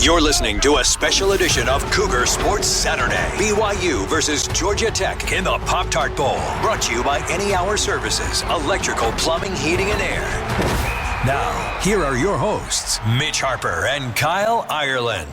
You're listening to a special edition of Cougar Sports Saturday. BYU versus Georgia Tech in the Pop-Tart Bowl. Brought to you by Any Hour Services, electrical, plumbing, heating, and air. Now, here are your hosts, Mitch Harper and Kyle Ireland.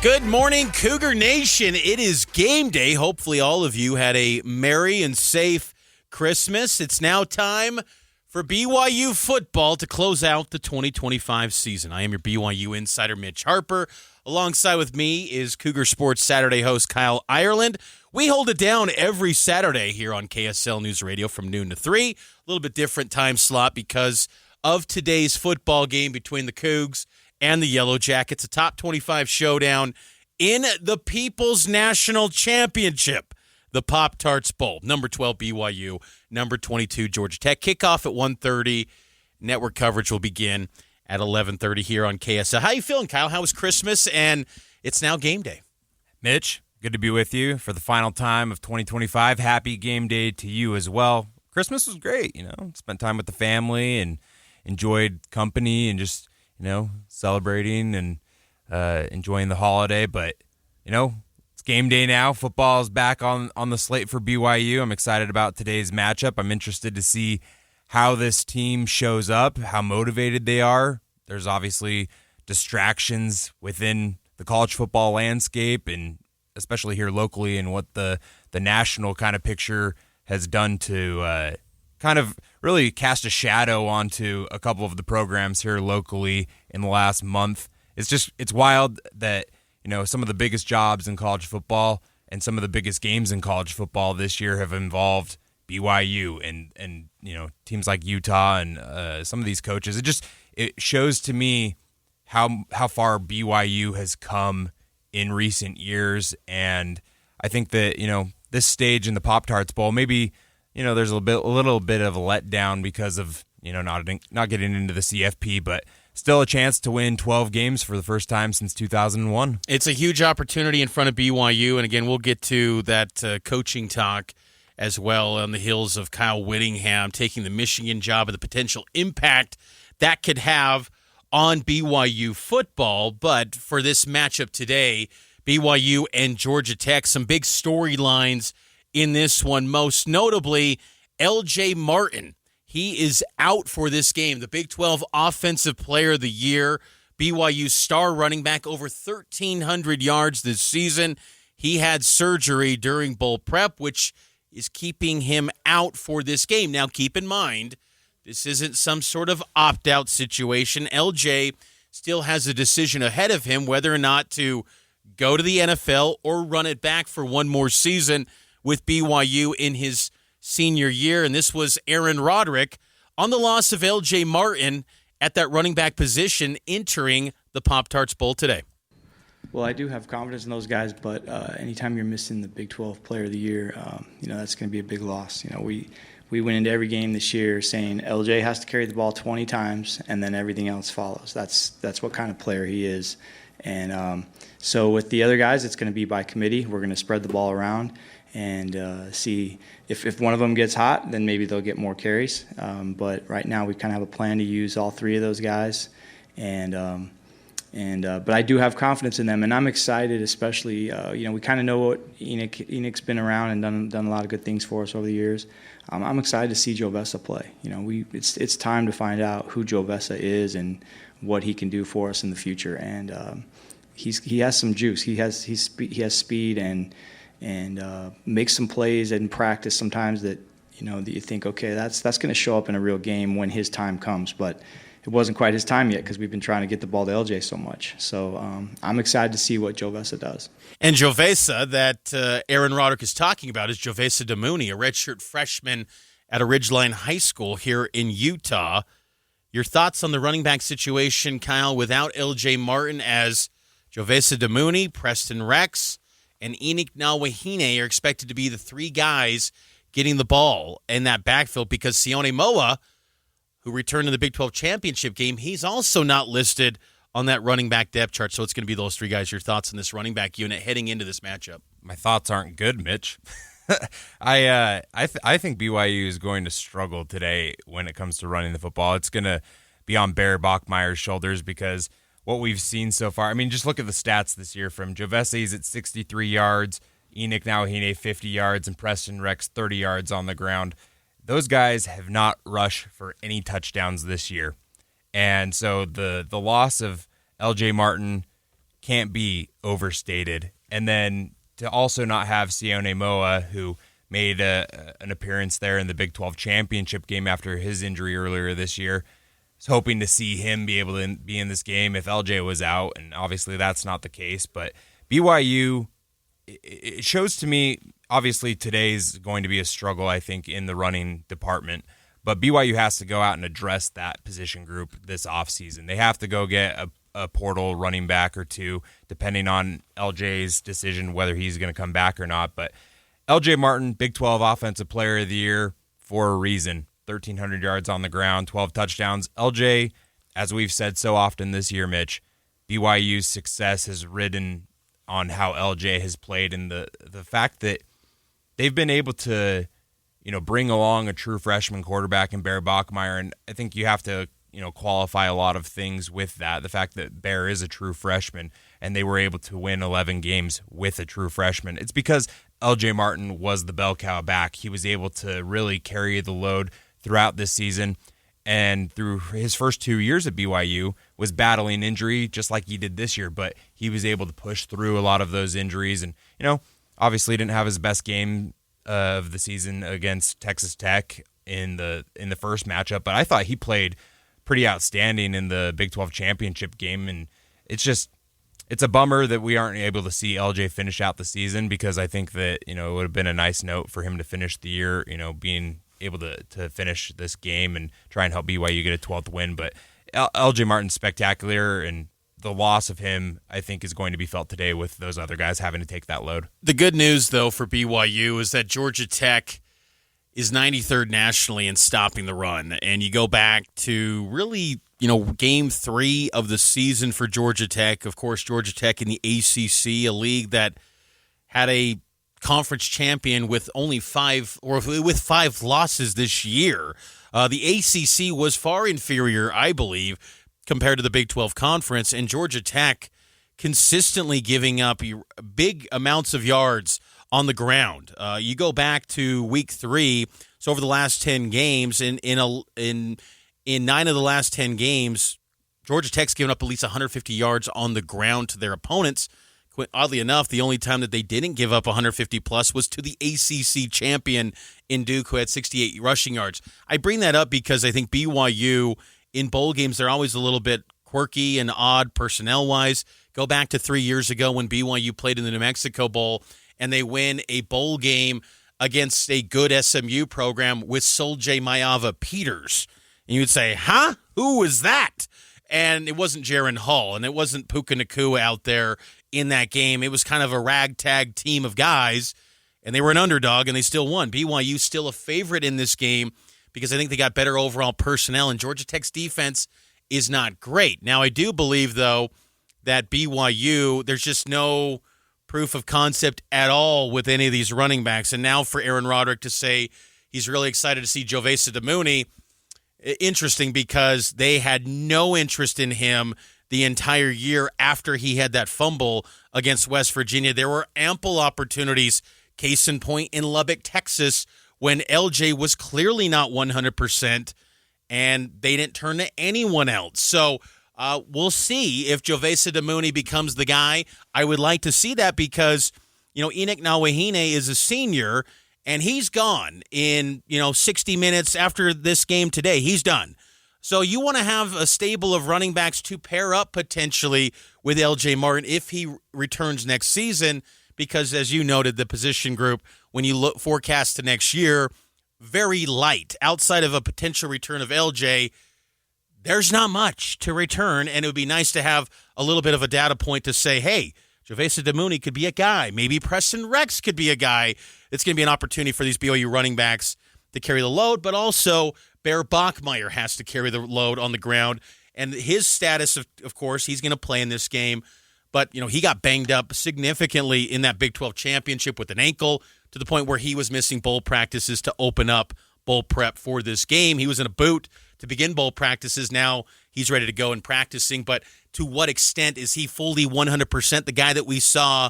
Good morning, Cougar Nation. It is game day. Hopefully all of you had a merry and safe Christmas. It's now time for BYU football to close out the 2025 season. I am your BYU insider, Mitch Harper. Alongside with me is Cougar Sports Saturday host Kyle Ireland. We hold it down every Saturday here on KSL News Radio from noon to 3. A little bit different time slot because of today's football game between the Cougs and the Yellow Jackets, a top 25 showdown in the People's National Championship, the Pop-Tarts Bowl. Number 12 BYU, number 22 Georgia Tech. Kickoff at 1:30. Network coverage will begin at 11:30 here on KSL. How you feeling, Kyle? How was Christmas? And it's now game day. Mitch, good to be with you for the final time of 2025. Happy game day to you as well. Christmas was great, Spent time with the family and enjoyed company and just celebrating and enjoying the holiday. But, it's game day now. Football is back on the slate for BYU. I'm excited about today's matchup. I'm interested to see how this team shows up, how motivated they are. There's obviously distractions within the college football landscape, and especially here locally, and what the national kind of picture has done to kind of really cast a shadow onto a couple of the programs here locally in the last month. It's wild that, some of the biggest jobs in college football and some of the biggest games in college football this year have involved BYU and teams like Utah and some of these coaches. It shows to me how far BYU has come in recent years, and I think that, this stage in the Pop-Tarts Bowl, maybe there's a little bit of a letdown because of not getting into the CFP, but still a chance to win 12 games for the first time since 2001. It's a huge opportunity in front of BYU, and again, we'll get to that coaching talk as well on the heels of Kyle Whittingham taking the Michigan job and the potential impact that could have on BYU football. But for this matchup today, BYU and Georgia Tech, some big storylines in this one, most notably LJ Martin. He is out for this game, the Big 12 Offensive Player of the Year, BYU star running back, over 1,300 yards this season. He had surgery during bowl prep, which is keeping him out for this game. Now, keep in mind, this isn't some sort of opt-out situation. LJ still has a decision ahead of him whether or not to go to the NFL or run it back for one more season with BYU in his senior year. And this was Aaron Roderick on the loss of LJ Martin at that running back position entering the Pop-Tarts Bowl today. Well, I do have confidence in those guys, but anytime you're missing the Big 12 Player of the Year, that's going to be a big loss. We went into every game this year saying LJ has to carry the ball 20 times and then everything else follows. That's what kind of player he is. And so with the other guys, it's going to be by committee. We're going to spread the ball around and see if one of them gets hot, then maybe they'll get more carries. But right now we kind of have a plan to use all three of those guys. But I do have confidence in them, and I'm excited, especially, we kind of know what Enoch's been around and done a lot of good things for us over the years. I'm excited to see Joe Vessa play. It's time to find out who Joe Vessa is and what he can do for us in the future. And he has some juice. He has speed and makes some plays in practice sometimes that you think, okay, that's going to show up in a real game when his time comes. But it wasn't quite his time yet because we've been trying to get the ball to LJ so much. So I'm excited to see what Joe Vessa does. And Joe Vessa that Aaron Roderick is talking about is Joe Vessa Damuni, a redshirt freshman at a Ridgeline High School here in Utah. Your thoughts on the running back situation, Kyle, without LJ Martin, as Joe Vessa Damuni, Preston Rex, and Enoch Nawahine are expected to be the three guys getting the ball in that backfield, because Sione Moa, who returned to the Big 12 championship game, he's also not listed on that running back depth chart. So it's going to be those three guys. Your thoughts on this running back unit heading into this matchup? My thoughts aren't good, Mitch. I think BYU is going to struggle today when it comes to running the football. It's going to be on Bear Bachmeier's shoulders because what we've seen so far. I mean, just look at the stats this year from Jovesi's at 63 yards, Enoch Nawahine 50 yards, and Preston Rex 30 yards on the ground. Those guys have not rushed for any touchdowns this year. And so the loss of LJ Martin can't be overstated. And then to also not have Sione Moa, who made an appearance there in the Big 12 championship game after his injury earlier this year. I was hoping to see him be able to be in this game if LJ was out, and obviously that's not the case. But BYU, it shows to me, obviously today's going to be a struggle, I think, in the running department. But BYU has to go out and address that position group this offseason. They have to go get a portal running back or two, depending on LJ's decision whether he's going to come back or not. But LJ Martin, Big 12 Offensive Player of the Year for a reason. 1,300 yards on the ground, 12 touchdowns. LJ, as we've said so often this year, Mitch, BYU's success has ridden on how LJ has played and the fact that they've been able to bring along a true freshman quarterback in Bear Bachmeier, and I think you have to, qualify a lot of things with that. The fact that Bear is a true freshman, and they were able to win 11 games with a true freshman. It's because LJ Martin was the bell cow back. He was able to really carry the load throughout this season, and through his first 2 years at BYU was battling injury just like he did this year, but he was able to push through a lot of those injuries, and, obviously didn't have his best game of the season against Texas Tech in the first matchup, but I thought he played pretty outstanding in the Big 12 championship game, and it's a bummer that we aren't able to see LJ finish out the season because I think that it would have been a nice note for him to finish the year, being able to finish this game and try and help BYU get a 12th win. But LJ Martin's spectacular, and the loss of him, I think, is going to be felt today with those other guys having to take that load. The good news, though, for BYU is that Georgia Tech is 93rd nationally in stopping the run. And you go back to really, game 3 of the season for Georgia Tech. Of course, Georgia Tech in the ACC, a league that had a conference champion with only 5 losses this year. The ACC was far inferior, I believe, compared to the Big 12 Conference, and Georgia Tech consistently giving up big amounts of yards on the ground. You go back to week 3, so over the last 10 games, in 9 of the last 10 games, Georgia Tech's given up at least 150 yards on the ground to their opponents. Oddly enough, the only time that they didn't give up 150-plus was to the ACC champion in Duke, who had 68 rushing yards. I bring that up because I think BYU, in bowl games, they're always a little bit quirky and odd personnel-wise. Go back to 3 years ago when BYU played in the New Mexico Bowl, and they win a bowl game against a good SMU program with Sol-J Maiava Peters. And you would say, huh? Who was that? And it wasn't Jaron Hall, and it wasn't Puka Nacua out there in that game. It was kind of a ragtag team of guys, and they were an underdog, and they still won. BYU still a favorite in this game because I think they got better overall personnel, and Georgia Tech's defense is not great. Now, I do believe, though, that BYU, there's just no proof of concept at all with any of these running backs. And now for Aaron Roderick to say he's really excited to see Jovesa Damuni, interesting because they had no interest in him the entire year after he had that fumble against West Virginia. There were ample opportunities, case in point, in Lubbock, Texas, when LJ was clearly not 100%, and they didn't turn to anyone else. So we'll see if Jovesa Damuni becomes the guy. I would like to see that because, Enoch Nawahine is a senior, and he's gone in, 60 minutes after this game today. He's done. So you want to have a stable of running backs to pair up potentially with LJ Martin if he returns next season, because as you noted, the position group, when you look forecast to next year, very light. Outside of a potential return of LJ, there's not much to return, and it would be nice to have a little bit of a data point to say, hey, Jovesa Damuni could be a guy. Maybe Preston Rex could be a guy. It's going to be an opportunity for these BYU running backs to carry the load, but also Bear Bachmeier has to carry the load on the ground. And his status, of course, he's going to play in this game. But, he got banged up significantly in that Big 12 championship with an ankle. to the point where he was missing bowl practices to open up bowl prep for this game. He was in a boot to begin bowl practices. Now he's ready to go and practicing. But to what extent is he fully 100% the guy that we saw,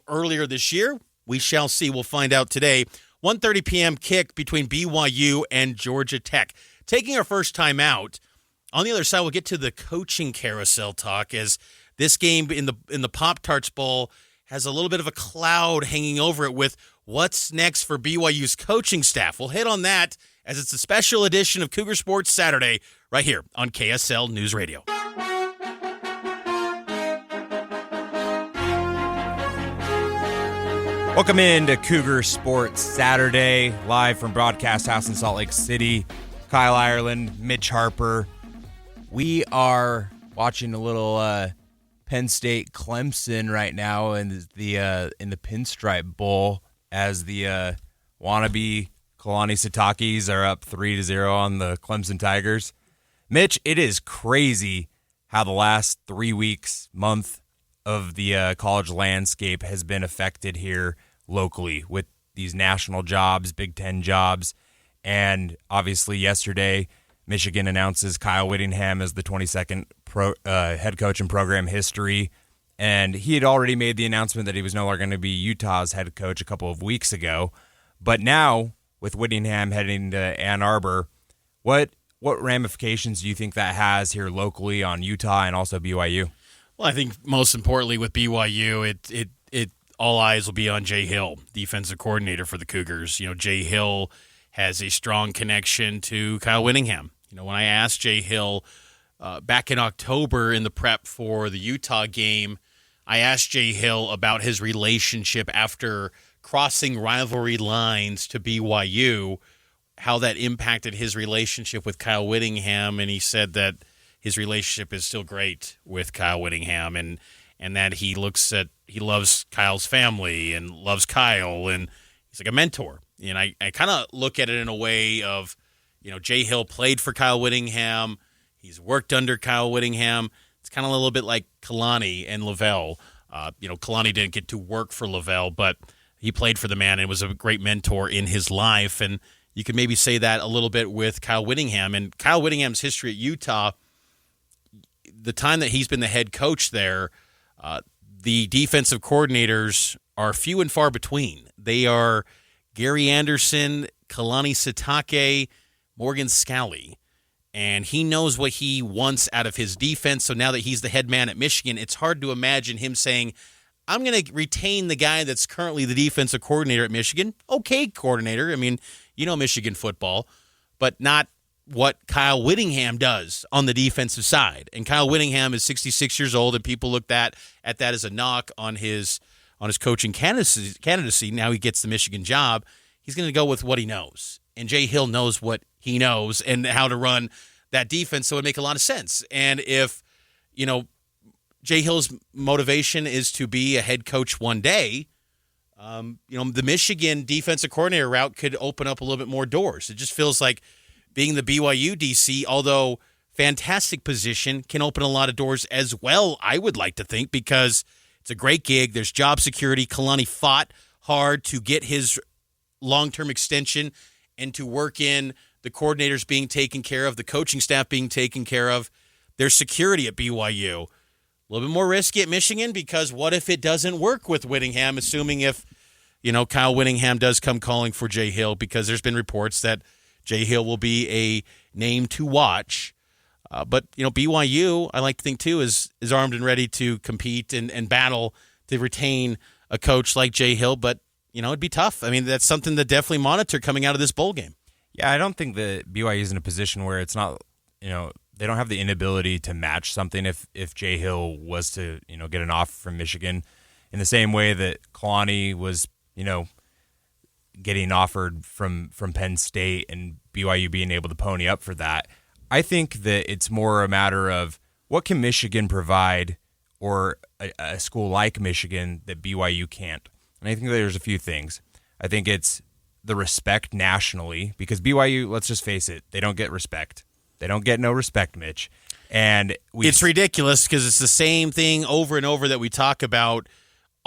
earlier this year? We shall see. We'll find out today. 1:30 p.m. kick between BYU and Georgia Tech. Taking our first time out. On the other side, we'll get to the coaching carousel talk, as this game in the Pop-Tarts Bowl has a little bit of a cloud hanging over it with what's next for BYU's coaching staff. We'll hit on that as it's a special edition of Cougar Sports Saturday right here on KSL News Radio. Welcome in to Cougar Sports Saturday, live from Broadcast House in Salt Lake City. Kyle Ireland, Mitch Harper. We are watching a little Penn State Clemson right now in the Pinstripe Bowl, as the wannabe Kalani Sitakis are up 3-0 on the Clemson Tigers. Mitch, it is crazy how the last 3 weeks, month of the college landscape has been affected here locally with these national jobs, Big Ten jobs. And obviously yesterday, Michigan announces Kyle Whittingham as the 22nd head coach in program history. And he had already made the announcement that he was no longer going to be Utah's head coach a couple of weeks ago. But now, with Whittingham heading to Ann Arbor, what ramifications do you think that has here locally on Utah and also BYU? Well, I think most importantly with BYU, it all eyes will be on Jay Hill, defensive coordinator for the Cougars. Jay Hill has a strong connection to Kyle Whittingham. When I asked Jay Hill back in October in the prep for the Utah game, I asked Jay Hill about his relationship after crossing rivalry lines to BYU, how that impacted his relationship with Kyle Whittingham, and he said that his relationship is still great with Kyle Whittingham, and that he loves Kyle's family and loves Kyle, and he's like a mentor. And I kind of look at it in a way of, Jay Hill played for Kyle Whittingham. He's worked under Kyle Whittingham. It's kind of a little bit like Kalani and Lavelle. Kalani didn't get to work for Lavelle, but he played for the man and was a great mentor in his life. And you could maybe say that a little bit with Kyle Whittingham. And Kyle Whittingham's history at Utah, the time that he's been the head coach there, the defensive coordinators are few and far between. They are Gary Anderson, Kalani Sitake, Morgan Scalley. And he knows what he wants out of his defense. So now that he's the head man at Michigan, it's hard to imagine him saying, I'm going to retain the guy that's currently the defensive coordinator at Michigan. Okay, coordinator. I mean, Michigan football, but not what Kyle Whittingham does on the defensive side. And Kyle Whittingham is 66 years old, and people looked at that as a knock on his coaching candidacy. Now he gets the Michigan job. He's going to go with what he knows. And Jay Hill knows what he knows and how to run that defense, so it would make a lot of sense. And if, Jay Hill's motivation is to be a head coach one day, the Michigan defensive coordinator route could open up a little bit more doors. It just feels like being the BYU DC, although fantastic position, can open a lot of doors as well, I would like to think, because it's a great gig. There's job security. Kalani fought hard to get his long-term extension and to work in the coordinators being taken care of, the coaching staff being taken care of. There's security at BYU. A little bit more risky at Michigan, because what if it doesn't work with Whittingham, assuming if, Kyle Whittingham does come calling for Jay Hill, because there's been reports that Jay Hill will be a name to watch. But BYU, I like to think, too, is armed and ready to compete and battle to retain a coach like Jay Hill. But, it'd be tough. I mean, that's something to definitely monitor coming out of this bowl game. Yeah, I don't think that BYU is in a position where it's not, they don't have the inability to match something if Jay Hill was to, get an offer from Michigan, in the same way that Kalani was, getting offered from Penn State and BYU being able to pony up for that. I think that it's more a matter of what can Michigan provide, or a school like Michigan that BYU can't. And I think there's a few things. I think it's the respect nationally, because BYU, let's just face it, they don't get respect. They don't get no respect, Mitch. And it's ridiculous, because it's the same thing over and over that we talk about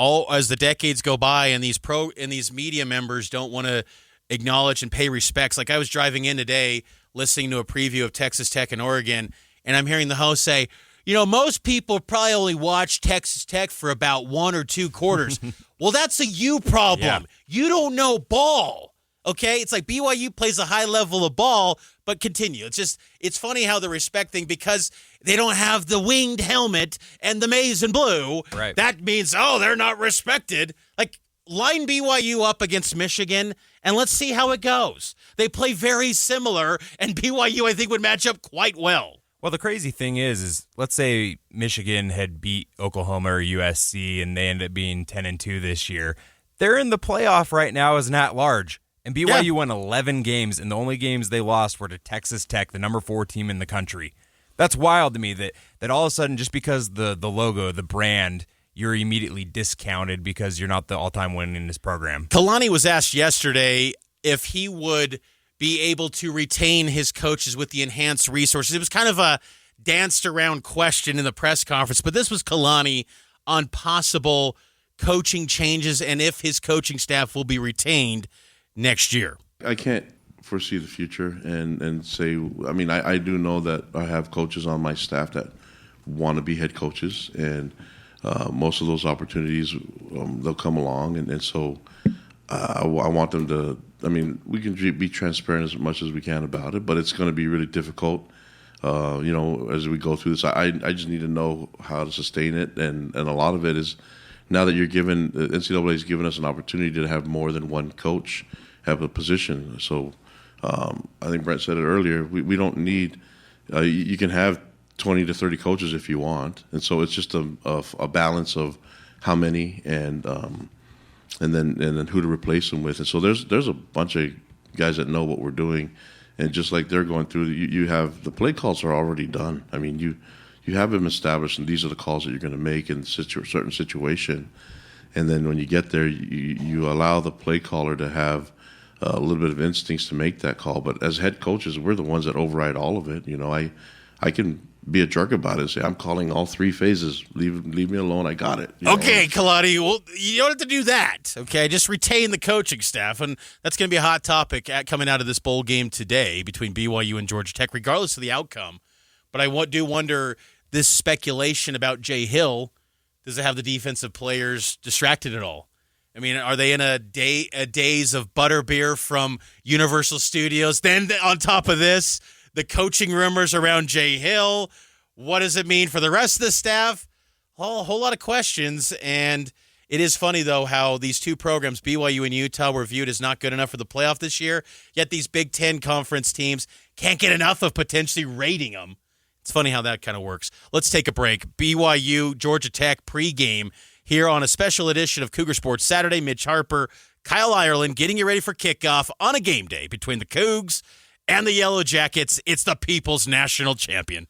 all as the decades go by, and these media members don't want to acknowledge and pay respects. Like I was driving in today, listening to a preview of Texas Tech and Oregon, and I'm hearing the host say, most people probably only watch Texas Tech for about 1 or 2 quarters. Well, that's a you problem. Yeah. You don't know ball. Okay? It's like BYU plays a high level of ball, but continue. It's funny how the respect thing, because they don't have the winged helmet and the maize and blue. Right. That means, they're not respected. Like, line BYU up against Michigan, and let's see how it goes. They play very similar, and BYU, I think, would match up quite well. Well, the crazy thing is let's say Michigan had beat Oklahoma or USC and they ended up being 10-2 this year. They're in the playoff right now as an at-large. And BYU won 11 games, and the only games they lost were to Texas Tech, the number 4 team in the country. That's wild to me that all of a sudden, just because the logo, the brand, you're immediately discounted because you're not the all-time winningest program. Kalani was asked yesterday if he would be able to retain his coaches with the enhanced resources. It was kind of a danced-around question in the press conference, but this was Kalani on possible coaching changes and if his coaching staff will be retained next year. I can't foresee the future and say, I do know that I have coaches on my staff that want to be head coaches, and most of those opportunities, they'll come along. And so I want them to, we can be transparent as much as we can about it, but it's going to be really difficult, as we go through this. I just need to know how to sustain it. And a lot of it is, now that the NCAA is giving us an opportunity to have more than one coach have a position. So I think Brent said it earlier, we don't need, you can have 20 to 30 coaches if you want. And so it's just a balance of how many and then who to replace them with. And so there's a bunch of guys that know what we're doing. And just like they're going through, you have the play calls are already done. You have them established, and these are the calls that you're going to make in a certain situation. And then when you get there, you allow the play caller to have a little bit of instincts to make that call. But as head coaches, we're the ones that override all of it. I can be a jerk about it and say, I'm calling all 3 phases. Leave me alone. I got it. Okay, Kalani, well, you don't have to do that. Okay, just retain the coaching staff. And that's going to be a hot topic coming out of this bowl game today between BYU and Georgia Tech, regardless of the outcome. But I do wonder, this speculation about Jay Hill, does it have the defensive players distracted at all? Are they in a days of butterbeer from Universal Studios? Then on top of this, the coaching rumors around Jay Hill. What does it mean for the rest of the staff? A whole lot of questions. And it is funny, though, how these 2 programs, BYU and Utah, were viewed as not good enough for the playoff this year, yet these Big Ten conference teams can't get enough of potentially rating them. It's funny how that kind of works. Let's take a break. BYU, Georgia Tech pregame here on a special edition of Cougar Sports Saturday. Mitch Harper, Kyle Ireland getting you ready for kickoff on a game day between the Cougs and the Yellow Jackets. It's the People's National Champion.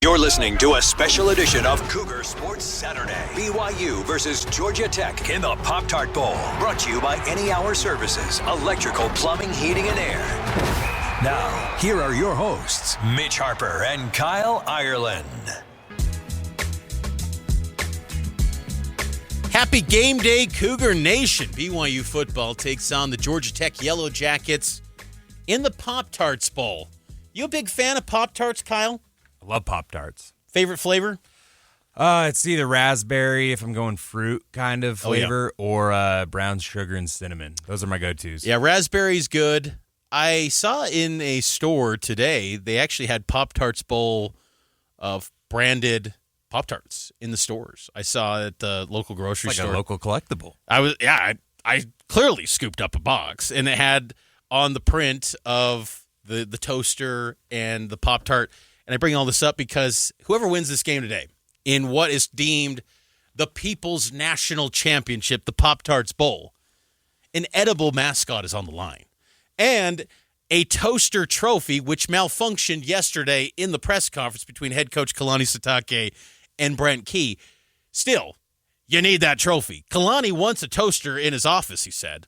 You're listening to a special edition of Cougar Sports Saturday. BYU versus Georgia Tech in the Pop-Tart Bowl. Brought to you by Any Hour Services, electrical, plumbing, heating, and air. Now, here are your hosts, Mitch Harper and Kyle Ireland. Happy game day, Cougar Nation. BYU football takes on the Georgia Tech Yellow Jackets in the Pop-Tarts Bowl. You a big fan of Pop-Tarts, Kyle? I love Pop-Tarts. Favorite flavor? It's either raspberry, if I'm going fruit kind of flavor, or brown sugar and cinnamon. Those are my go-tos. Yeah, raspberry's good. I saw in a store today, they actually had Pop-Tarts Bowl of branded Pop-Tarts in the stores. I saw at the local grocery store. Like a local collectible. I clearly scooped up a box, and it had on the print of the toaster and the Pop-Tart. And I bring all this up because whoever wins this game today in what is deemed the People's National Championship, the Pop-Tarts Bowl, an edible mascot is on the line. And a toaster trophy, which malfunctioned yesterday in the press conference between head coach Kalani Sitake and Brent Key. Still, you need that trophy. Kalani wants a toaster in his office, he said.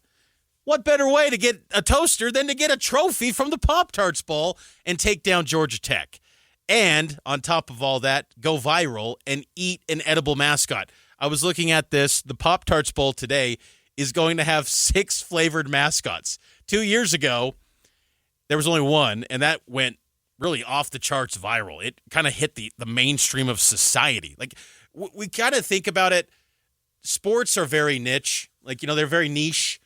What better way to get a toaster than to get a trophy from the Pop-Tarts Bowl and take down Georgia Tech? And on top of all that, go viral and eat an edible mascot. I was looking at this. The Pop-Tarts Bowl today is going to have 6 flavored mascots. 2 years ago, there was only one, and that went really off the charts viral. It kind of hit the mainstream of society. Like, we got to think about it. Sports are very niche. Like, they're very niche.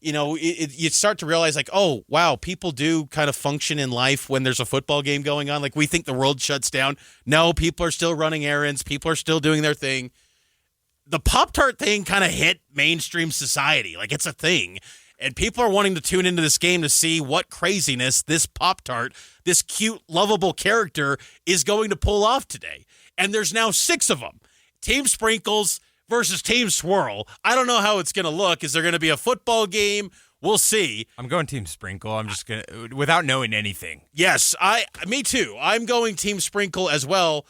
You start to realize, like, oh, wow, people do kind of function in life when there's a football game going on. Like, we think the world shuts down. No, people are still running errands. People are still doing their thing. The Pop-Tart thing kind of hit mainstream society. Like, it's a thing. And people are wanting to tune into this game to see what craziness this Pop-Tart, this cute, lovable character, is going to pull off today. And there's now 6 of them. Team Sprinkles versus Team Swirl. I don't know how it's going to look. Is there going to be a football game? We'll see. I'm going Team Sprinkle. I'm just going to, without knowing anything. Yes, me too. I'm going Team Sprinkle as well.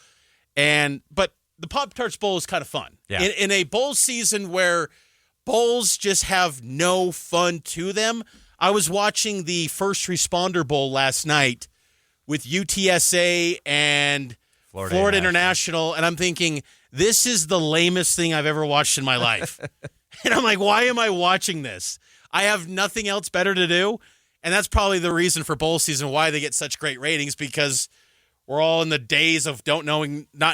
But the Pop-Tarts Bowl is kind of fun. Yeah. In a bowl season where bowls just have no fun to them. I was watching the First Responder Bowl last night with UTSA and Florida International, and I'm thinking, this is the lamest thing I've ever watched in my life. And I'm like, why am I watching this? I have nothing else better to do. And that's probably the reason for bowl season, why they get such great ratings, because we're all in the days of not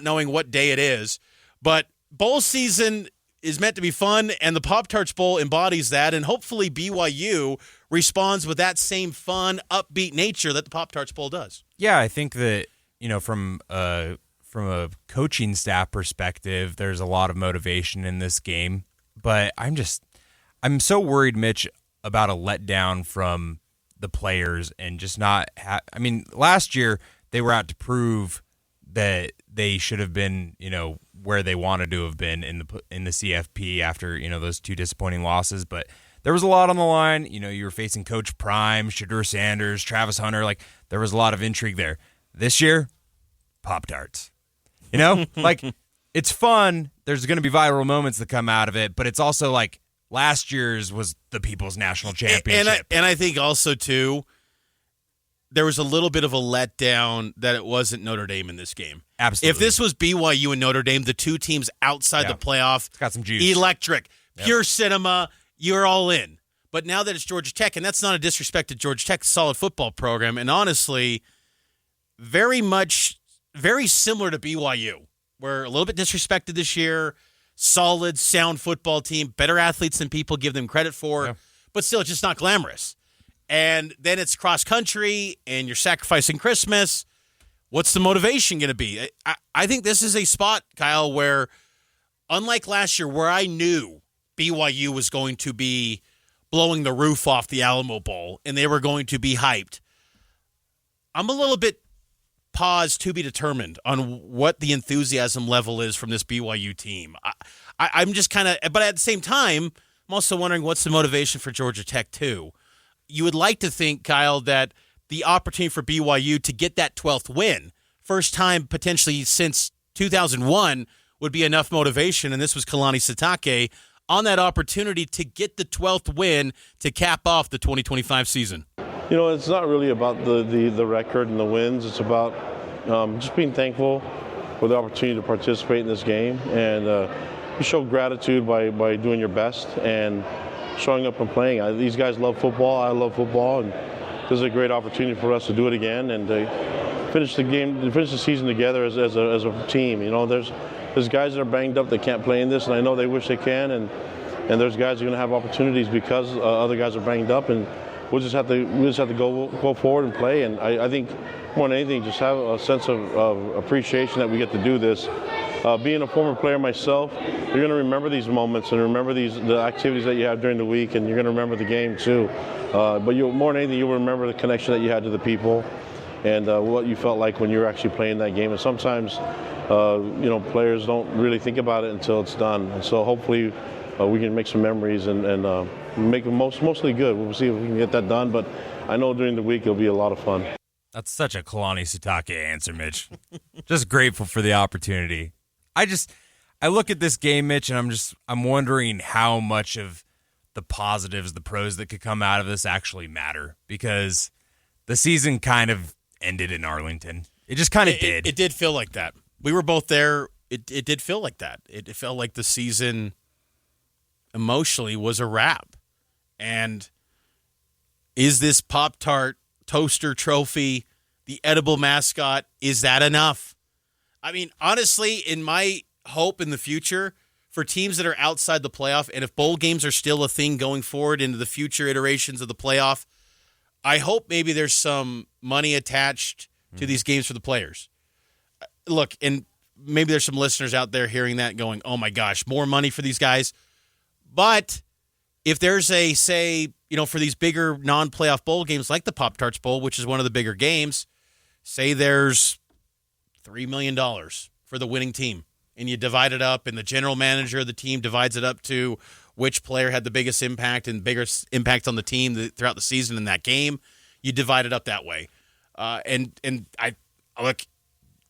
knowing what day it is. But bowl season is meant to be fun, and the Pop-Tarts Bowl embodies that, and hopefully BYU responds with that same fun, upbeat nature that the Pop-Tarts Bowl does. Yeah, I think that, from a coaching staff perspective, there's a lot of motivation in this game, but I'm so worried, Mitch, about a letdown from the players and just not last year they were out to prove that they should have been, where they wanted to have been in the CFP after, those 2 disappointing losses. But there was a lot on the line. You were facing Coach Prime, Shadur Sanders, Travis Hunter. Like, there was a lot of intrigue there. This year, Pop-Tarts. Like, it's fun. There's going to be viral moments that come out of it, but it's also like last year's was the People's National Championship. And I think also, too, there was a little bit of a letdown that it wasn't Notre Dame in this game. Absolutely. If this was BYU and Notre Dame, the 2 teams outside the playoff, it's got some juice. Electric, pure cinema, you're all in. But now that it's Georgia Tech, and that's not a disrespect to Georgia Tech's solid football program, and honestly, very similar to BYU. We're a little bit disrespected this year. Solid, sound football team, better athletes than people give them credit for, but still, it's just not glamorous. And then it's cross country, and you're sacrificing Christmas. What's the motivation going to be? I think this is a spot, Kyle, where, unlike last year, where I knew BYU was going to be blowing the roof off the Alamo Bowl and they were going to be hyped, I'm a little bit paused to be determined on what the enthusiasm level is from this BYU team. I'm just kind of, but at the same time, I'm also wondering what's the motivation for Georgia Tech, too. You would like to think, Kyle, that the opportunity for BYU to get that 12th win, first time potentially since 2001, would be enough motivation, and this was Kalani Sitake on that opportunity to get the 12th win to cap off the 2025 season. It's not really about the record and the wins. It's about just being thankful for the opportunity to participate in this game, and you show gratitude by doing your best and showing up and playing. These guys love football. I love football, and this is a great opportunity for us to do it again and to finish the game, to finish the season together as a team. There's guys that are banged up that can't play in this, and I know they wish they can, and there's guys who are going to have opportunities because other guys are banged up, and we'll just have to go forward and play. And I think more than anything, just have a sense of appreciation that we get to do this. Being a former player myself, you're going to remember these moments and remember the activities that you have during the week, and you're going to remember the game too. But more than anything, you'll remember the connection that you had to the people and what you felt like when you were actually playing that game. And sometimes, players don't really think about it until it's done. And so hopefully we can make some memories and make them mostly good. We'll see if we can get that done. But I know during the week it'll be a lot of fun. That's such a Kalani Sitake answer, Mitch. Just grateful for the opportunity. I look at this game, Mitch, and I'm wondering how much of the positives, the pros that could come out of this actually matter, because the season kind of ended in Arlington. It just kind of did. It did feel like that. We were both there. it did feel like that. It felt like the season emotionally was a wrap. And is this Pop-Tart toaster trophy, the edible mascot, is that enough? I mean, honestly, in my hope in the future for teams that are outside the playoff, and if bowl games are still a thing going forward into the future iterations of the playoff, I hope maybe there's some money attached to these games for the players. Look, and maybe there's some listeners out there hearing that going, oh my gosh, more money for these guys. But if there's a, say, for these bigger non-playoff bowl games like the Pop-Tarts Bowl, which is one of the bigger games, say there's $3 million for the winning team, and you divide it up, and the general manager of the team divides it up to which player had the biggest impact and biggest impact on the team throughout the season in that game. You divide it up that way. And I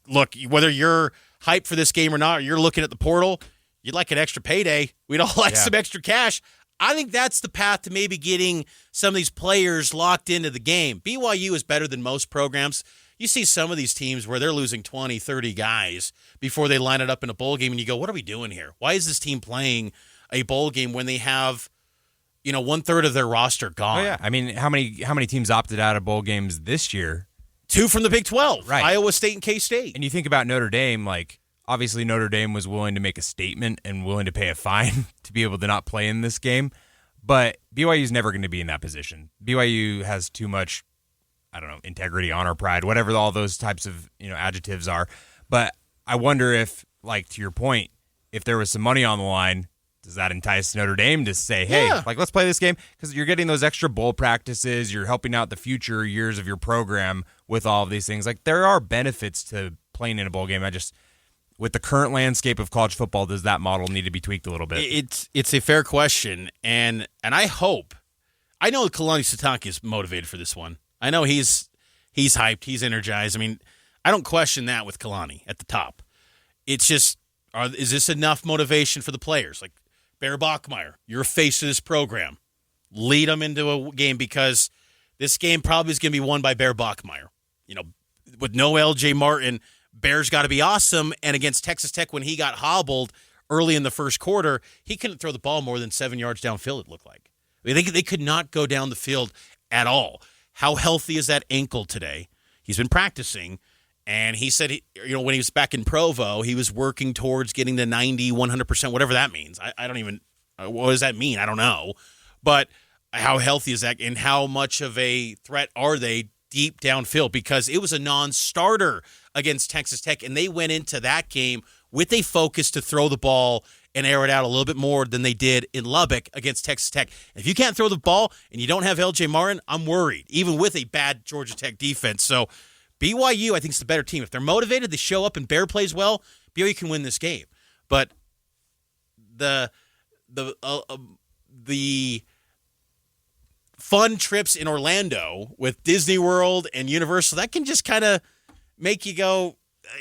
look, whether you're hyped for this game or not, or you're looking at the portal, you'd like an extra payday. We'd all like some extra cash. I think that's the path to maybe getting some of these players locked into the game. BYU is better than most programs. You see some of these teams where they're losing 20, 30 guys before they line it up in a bowl game, and you go, what are we doing here? Why is this team playing a bowl game when they have, 1/3 of their roster gone? Oh, yeah. I mean, how many teams opted out of bowl games this year? 2 from the Big 12, right? Iowa State and K-State. And you think about Notre Dame, like, obviously Notre Dame was willing to make a statement and willing to pay a fine to be able to not play in this game. But BYU is never going to be in that position. BYU has too much, integrity, honor, pride, whatever all those types of, adjectives are. But I wonder if, like, to your point, if there was some money on the line, does that entice Notre Dame to say, hey, let's play this game? Because you're getting those extra bowl practices. You're helping out the future years of your program with all of these things. Like, there are benefits to playing in a bowl game. With the current landscape of college football, does that model need to be tweaked a little bit? It's a fair question, and I know Kalani Sitake is motivated for this one. I know he's hyped, he's energized. I mean, I don't question that with Kalani at the top. It's just, is this enough motivation for the players? Like, Bear Bachmeier, you're a face of this program. Lead them into a game, because this game probably is going to be won by Bear Bachmeier. With no LJ Martin, Bear's got to be awesome. And against Texas Tech, when he got hobbled early in the first quarter, he couldn't throw the ball more than 7 yards downfield, it looked like. I mean, they could not go down the field at all. How healthy is that ankle today? He's been practicing, and he said, when he was back in Provo, he was working towards getting the 90, 100%, whatever that means. I don't even, what does that mean? I don't know. But how healthy is that, and how much of a threat are they deep downfield? Because it was a non-starter against Texas Tech, and they went into that game with a focus to throw the ball and air it out a little bit more than they did in Lubbock against Texas Tech. If you can't throw the ball and you don't have LJ Martin, I'm worried, even with a bad Georgia Tech defense. So BYU, I think, is the better team. If they're motivated, they show up, and Bear plays well, BYU can win this game. But the fun trips in Orlando with Disney World and Universal, that can just kind of make you go,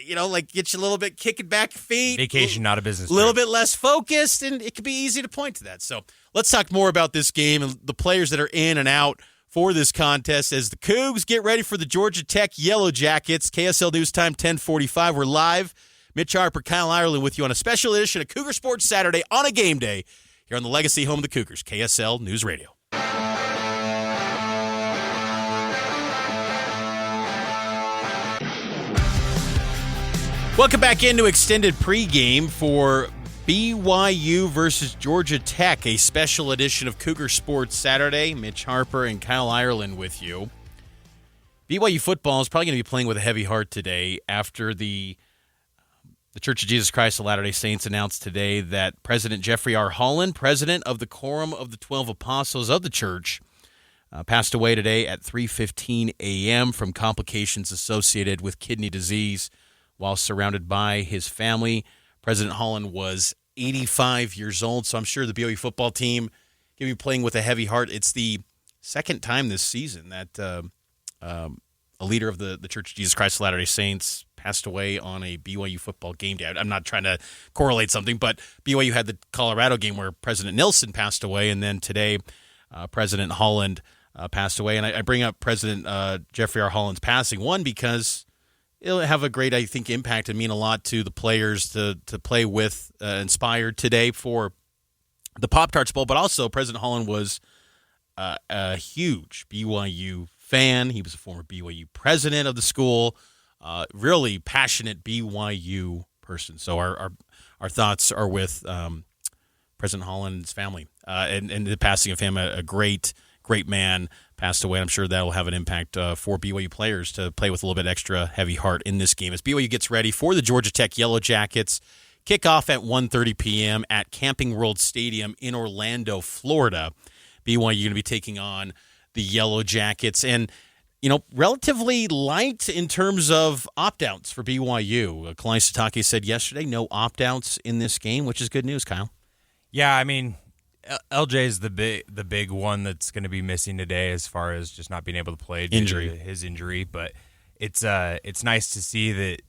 get you a little bit kicking back feet. Vacation, not a business. A little bit less focused, and it can be easy to point to that. So let's talk more about this game and the players that are in and out for this contest as the Cougs get ready for the Georgia Tech Yellow Jackets. KSL News Time, 10:45. We're live. Mitch Harper, Kyle Ireland with you on a special edition of Cougar Sports Saturday on a game day here on the Legacy home of the Cougars, KSL News Radio. Welcome back into extended pregame for BYU versus Georgia Tech, a special edition of Cougar Sports Saturday. Mitch Harper and Kyle Ireland with you. BYU football is probably going to be playing with a heavy heart today after the Church of Jesus Christ of Latter-day Saints announced today that President Jeffrey R. Holland, president of the Quorum of the 12 Apostles of the Church, passed away today at 3:15 a.m. from complications associated with kidney disease. While surrounded by his family, President Holland was 85 years old, so I'm sure the BYU football team going to be playing with a heavy heart. It's the second time this season that a leader of the Church of Jesus Christ of Latter-day Saints passed away on a BYU football game day. I'm not trying to correlate something, but BYU had the Colorado game where President Nilsson passed away, and then today President Holland passed away. And I bring up President Jeffrey R. Holland's passing, one, because it'll have a great, I think, impact and mean a lot to the players to play with, inspired today for the Pop-Tarts Bowl. But also, President Holland was a huge BYU fan. He was a former BYU president of the school, really passionate BYU person. So our thoughts are with President Holland's family and the passing of him, a great man passed away. I'm sure that will have an impact for BYU players to play with a little bit extra heavy heart in this game as BYU gets ready for the Georgia Tech Yellow Jackets. Kickoff at 1:30 p.m. at Camping World Stadium in Orlando, Florida. BYU going to be taking on the Yellow Jackets. And, relatively light in terms of opt-outs for BYU. Kalani Sitake said yesterday no opt-outs in this game, which is good news, Kyle. Yeah, I mean, LJ is the big one that's going to be missing today as far as just not being able to play due to his injury. But it's nice to see that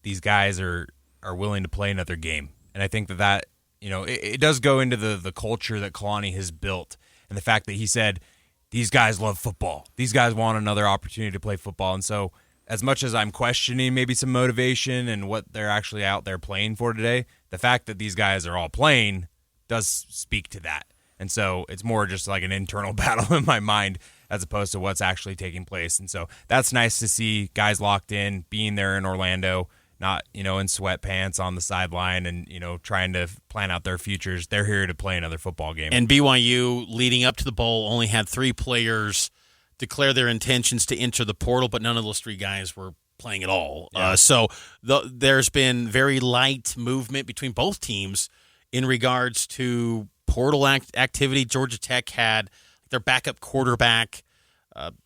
these guys are willing to play another game, and I think that it does go into the culture that Kalani has built, and the fact that he said these guys love football, these guys want another opportunity to play football, and so as much as I'm questioning maybe some motivation and what they're actually out there playing for today, the fact that these guys are all playing does speak to that. And so it's more just like an internal battle in my mind as opposed to what's actually taking place. And so that's nice to see guys locked in, being there in Orlando, not, in sweatpants on the sideline and, trying to plan out their futures. They're here to play another football game. And BYU, leading up to the bowl, only had 3 players declare their intentions to enter the portal, but none of those 3 guys were playing at all. Yeah. There's been very light movement between both teams in regards to portal activity. Georgia Tech had their backup quarterback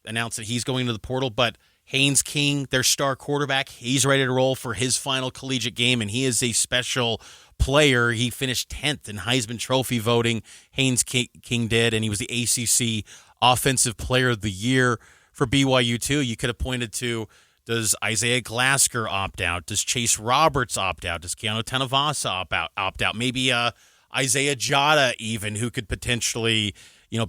announced that he's going to the portal, but Haynes King, their star quarterback, he's ready to roll for his final collegiate game, and he is a special player. He finished 10th in Heisman Trophy voting. Haynes King did, and he was the ACC Offensive Player of the Year for BYU too. You could have pointed to, does Isaiah Glasker opt out? Does Chase Roberts opt out? Does Keanu Tanavasa opt out? Maybe Isaiah Jada even, who could potentially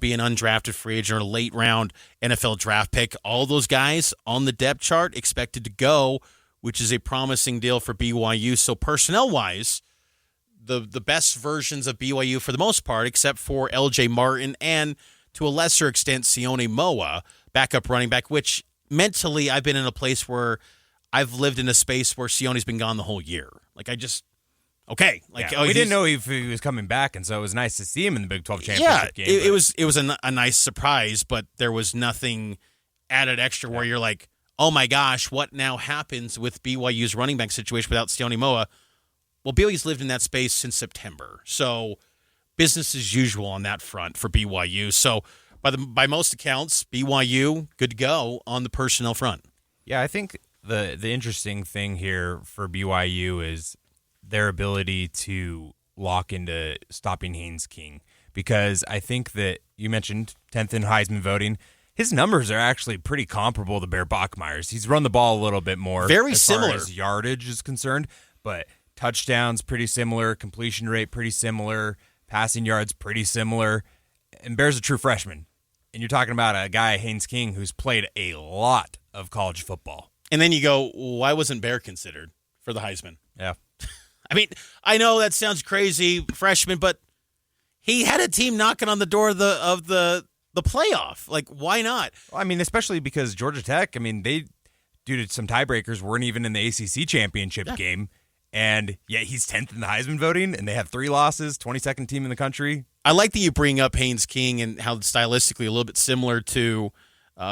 be an undrafted free agent or a late round NFL draft pick. All those guys on the depth chart expected to go, which is a promising deal for BYU. So personnel-wise, the best versions of BYU for the most part, except for LJ Martin and to a lesser extent Sione Moa, backup running back, which mentally I've been in a place where I've lived in a space where Sione's been gone the whole year. Like we didn't know if he was coming back, and so it was nice to see him in the Big 12 championship game. It was a nice surprise, but there was nothing added extra where you're like, oh my gosh, what now happens with BYU's running back situation without Sione Moa? Well, BYU's lived in that space since September, so business as usual on that front for BYU. So by most accounts, BYU good to go on the personnel front. Yeah, I think the interesting thing here for BYU is their ability to lock into stopping Haynes King, because I think that you mentioned 10th in Heisman voting. His numbers are actually pretty comparable to Bear Bachmeier's. He's run the ball a little bit more. Very similar. As far as yardage is concerned, but touchdowns pretty similar, completion rate pretty similar, passing yards pretty similar, and Bear's a true freshman. And you're talking about a guy, Haynes King, who's played a lot of college football. And then you go, why wasn't Bear considered for the Heisman? Yeah. I mean, I know that sounds crazy, freshman, but he had a team knocking on the door of the playoff. Like, why not? Well, I mean, especially because Georgia Tech, they, due to some tiebreakers, weren't even in the ACC championship game. And yet he's 10th in the Heisman voting, and they have 3 losses, 22nd team in the country. I like that you bring up Haynes King and how stylistically a little bit similar to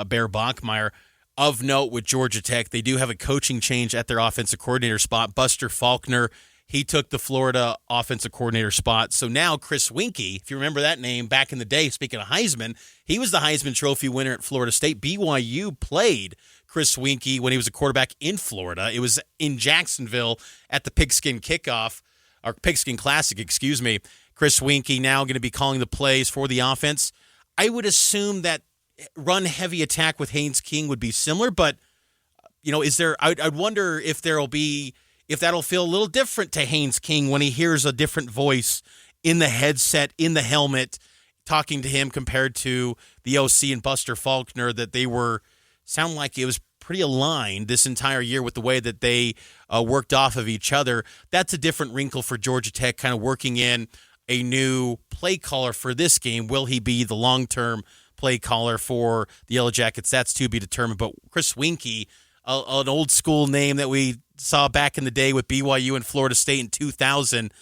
Bear Bachmeier. Of note with Georgia Tech, they do have a coaching change at their offensive coordinator spot. Buster Faulkner, he took the Florida offensive coordinator spot. So now Chris Winkie, if you remember that name back in the day, speaking of Heisman, he was the Heisman Trophy winner at Florida State. BYU played Chris Winkie when he was a quarterback in Florida. It was in Jacksonville at the Pigskin Classic, excuse me. Chris Winkie now going to be calling the plays for the offense. I would assume that run-heavy attack with Haynes King would be similar, but I'd wonder if that'll feel a little different to Haynes King when he hears a different voice in the headset, in the helmet, talking to him compared to the OC and Buster Faulkner, that they sound like it was pretty aligned this entire year with the way that they worked off of each other. That's a different wrinkle for Georgia Tech, kind of working in a new play caller for this game. Will he be the long-term play caller for the Yellow Jackets? That's to be determined. But Chris Winkie, an old school name that we saw back in the day with BYU and Florida State in 2000,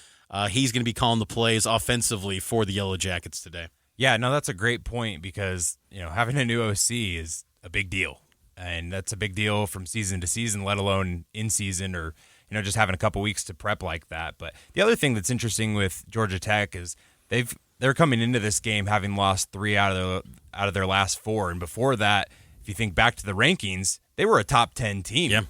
he's going to be calling the plays offensively for the Yellow Jackets today. Yeah, no, that's a great point because, having a new OC is a big deal. And that's a big deal from season to season, let alone in season or, just having a couple weeks to prep like that. But the other thing that's interesting with Georgia Tech is they're coming into this game having lost 3 out of their last 4. And before that, if you think back to the rankings, they were a top 10 team. Yeah.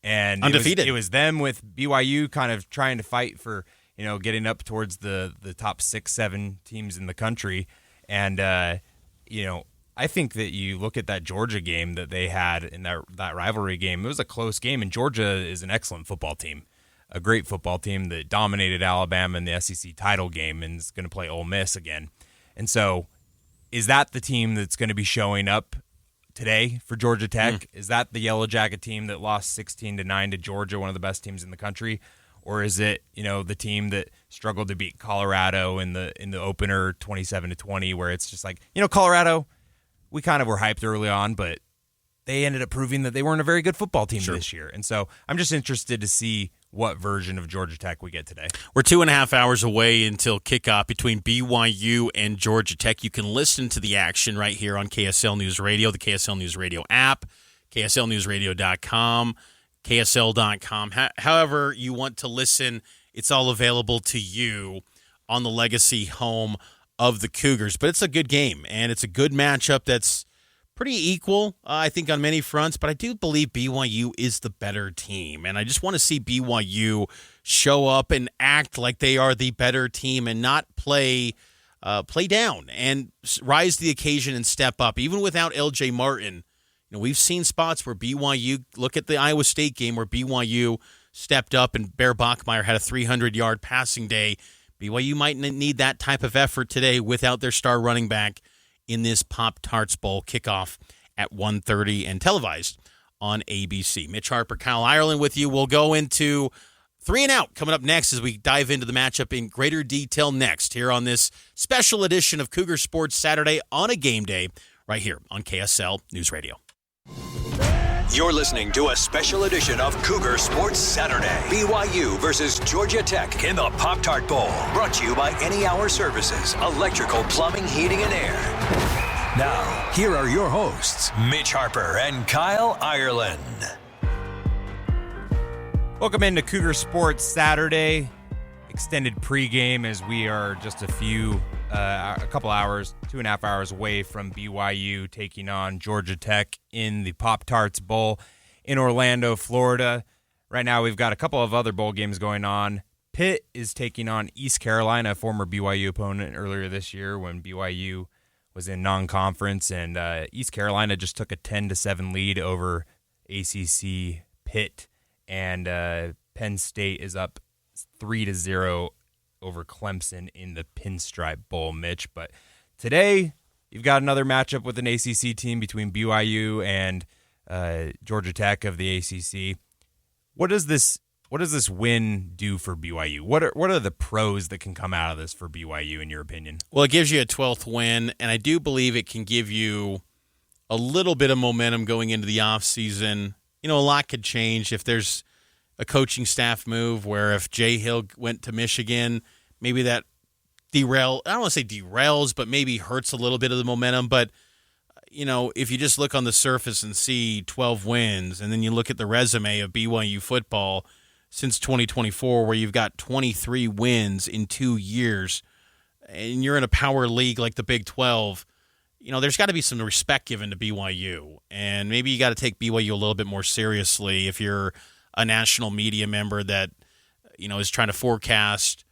And undefeated. It was them with BYU kind of trying to fight for, getting up towards the top 6-7 teams in the country. And, I think that you look at that Georgia game that they had in that rivalry game, it was a close game, and Georgia is an excellent football team, a great football team that dominated Alabama in the SEC title game and is going to play Ole Miss again. And so is that the team that's going to be showing up today for Georgia Tech? Is that the Yellow Jacket team that lost 16-9 to Georgia, one of the best teams in the country? Or is it, the team that struggled to beat Colorado in the opener 27-20, where it's just like, Colorado, we kind of were hyped early on, but they ended up proving that they weren't a very good football team this year. And so I'm just interested to see what version of Georgia Tech we get today. We're 2.5 hours away until kickoff between BYU and Georgia Tech. You can listen to the action right here on KSL News Radio, the KSL News Radio app, KSLNewsRadio.com, KSL.com. However you want to listen, it's all available to you on the legacy home of the Cougars. But it's a good game, and it's a good matchup that's pretty equal, I think, on many fronts. But I do believe BYU is the better team, and I just want to see BYU show up and act like they are the better team and not play down and rise to the occasion and step up. Even without LJ Martin, we've seen spots where BYU, look at the Iowa State game where BYU stepped up and Bear Bachmeier had a 300-yard passing day. BYU might need that type of effort today without their star running back in this Pop-Tarts Bowl kickoff at 1:30 and televised on ABC. Mitch Harper, Kyle Ireland with you. We'll go into 3 and Out coming up next as we dive into the matchup in greater detail next here on this special edition of Cougar Sports Saturday on a game day right here on KSL News Radio. You're listening to a special edition of Cougar Sports Saturday. BYU versus Georgia Tech in the Pop-Tart Bowl. Brought to you by Any Hour Services, electrical, plumbing, heating, and air. Now, here are your hosts, Mitch Harper and Kyle Ireland. Welcome into Cougar Sports Saturday, extended pregame as we are just a couple hours, 2.5 hours away from BYU taking on Georgia Tech in the Pop-Tarts Bowl in Orlando, Florida. Right now we've got a couple of other bowl games going on. Pitt is taking on East Carolina, a former BYU opponent earlier this year when BYU was in non-conference, and East Carolina just took a 10-7 lead over ACC Pitt, and Penn State is up 3-0 over Clemson in the Pinstripe Bowl, Mitch. But today, you've got another matchup with an ACC team between BYU and Georgia Tech of the ACC. What does this win do for BYU? What are the pros that can come out of this for BYU, in your opinion? Well, it gives you a 12th win, and I do believe it can give you a little bit of momentum going into the offseason. A lot could change if there's a coaching staff move where if Jay Hill went to Michigan, maybe that I don't want to say derails, but maybe hurts a little bit of the momentum. But, if you just look on the surface and see 12 wins, and then you look at the resume of BYU football since 2024, where you've got 23 wins in 2 years, and you're in a power league like the Big 12, there's got to be some respect given to BYU. And maybe you got to take BYU a little bit more seriously if you're a national media member that, is trying to forecast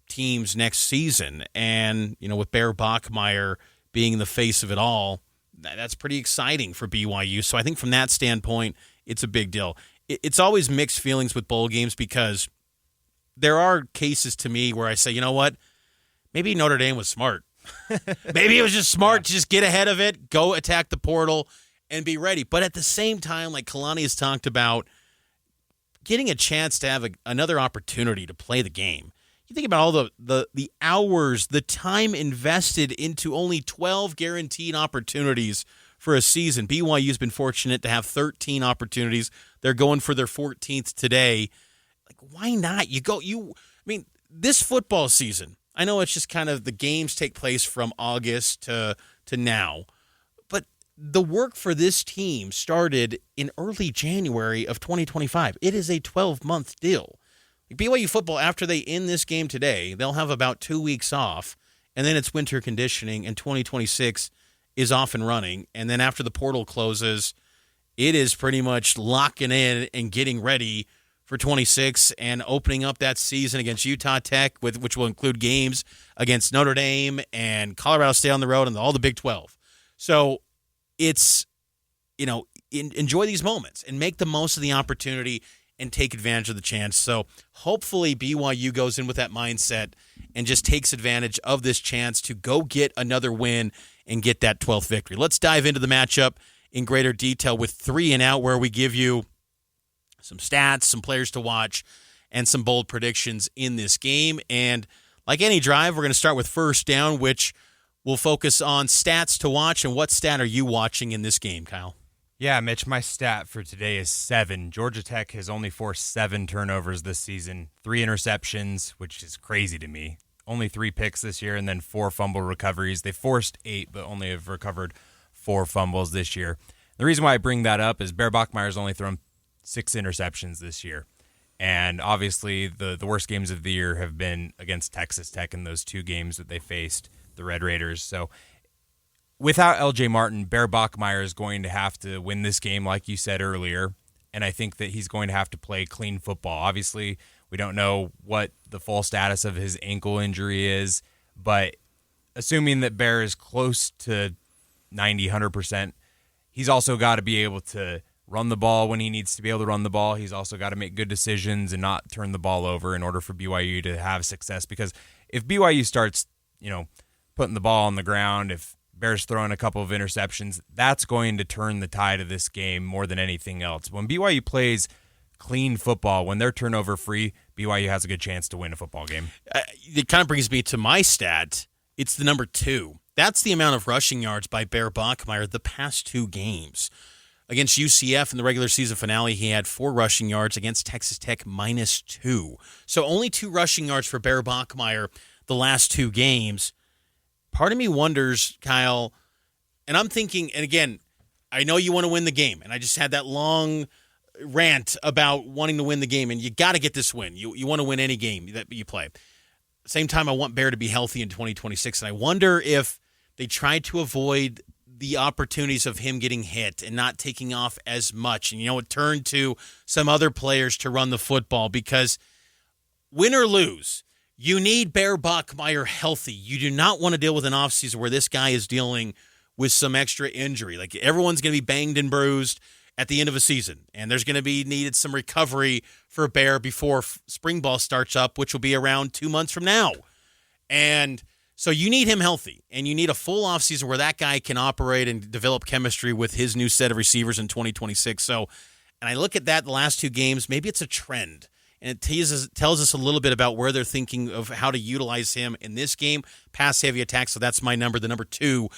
teams next season. And, with Bear Bachmeier being the face of it all, that's pretty exciting for BYU. So I think from that standpoint, it's a big deal. It's always mixed feelings with bowl games because there are cases to me where I say, you know what, maybe Notre Dame was smart. Maybe it was just smart to just get ahead of it, go attack the portal, and be ready. But at the same time, like Kalani has talked about, getting a chance to have another opportunity to play the game. You think about all the hours, the time invested into only 12 guaranteed opportunities for a season. BYU's been fortunate to have 13 opportunities. They're going for their 14th today. Like, why not? This football season, I know it's just kind of the games take place from August to now, but the work for this team started in early January of 2025. It is a 12-month deal. BYU football, after they end this game today, they'll have about 2 weeks off, and then it's winter conditioning, and 2026 is off and running. And then after the portal closes, it is pretty much locking in and getting ready for 26 and opening up that season against Utah Tech, which will include games against Notre Dame and Colorado State on the road and all the Big 12. So it's, enjoy these moments and make the most of the opportunity and take advantage of the chance. So hopefully BYU goes in with that mindset and just takes advantage of this chance to go get another win and get that 12th victory. Let's dive into the matchup in greater detail with 3 and Out, where we give you some stats, some players to watch, and some bold predictions in this game. And like any drive, we're going to start with first down, which will focus on stats to watch. And what stat are you watching in this game, Kyle? Yeah, Mitch, my stat for today is 7. Georgia Tech has only forced 7 turnovers this season, 3 interceptions, which is crazy to me. Only 3 picks this year, and then 4 fumble recoveries. They forced 8, but only have recovered 4 fumbles this year. The reason why I bring that up is Bear Bachmeier's only thrown 6 interceptions this year. And obviously the worst games of the year have been against Texas Tech in those 2 games that they faced the Red Raiders. So without LJ Martin, Bear Bachmeier is going to have to win this game, like you said earlier, and I think that he's going to have to play clean football. Obviously, we don't know what the full status of his ankle injury is, but assuming that Bear is close to 90, 100%, he's also got to be able to run the ball when he needs to be able to run the ball. He's also got to make good decisions and not turn the ball over in order for BYU to have success, because if BYU starts, putting the ball on the ground, if Bear's throwing a couple of interceptions, that's going to turn the tide of this game more than anything else. When BYU plays clean football, when they're turnover free, BYU has a good chance to win a football game. It kind of brings me to my stat. It's the number 2. That's the amount of rushing yards by Bear Bachmeier the past 2 games. Against UCF in the regular season finale, he had 4 rushing yards. Against Texas Tech, -2. So only 2 rushing yards for Bear Bachmeier the last 2 games. Part of me wonders, Kyle, and I'm thinking, and again, I know you want to win the game, and I just had that long rant about wanting to win the game, and you got to get this win. You want to win any game that you play. Same time, I want Bear to be healthy in 2026, and I wonder if they tried to avoid the opportunities of him getting hit and not taking off as much, and it turned to some other players to run the football, because win or lose, you need Bear Bachmeier healthy. You do not want to deal with an offseason where this guy is dealing with some extra injury. Like, everyone's going to be banged and bruised at the end of a season, and there's going to be needed some recovery for Bear before spring ball starts up, which will be around 2 months from now. And so you need him healthy, and you need a full offseason where that guy can operate and develop chemistry with his new set of receivers in 2026. So, and I look at that the last 2 games, maybe it's a trend. And it tells us a little bit about where they're thinking of how to utilize him in this game. Pass-heavy attack, so that's my number, the number 2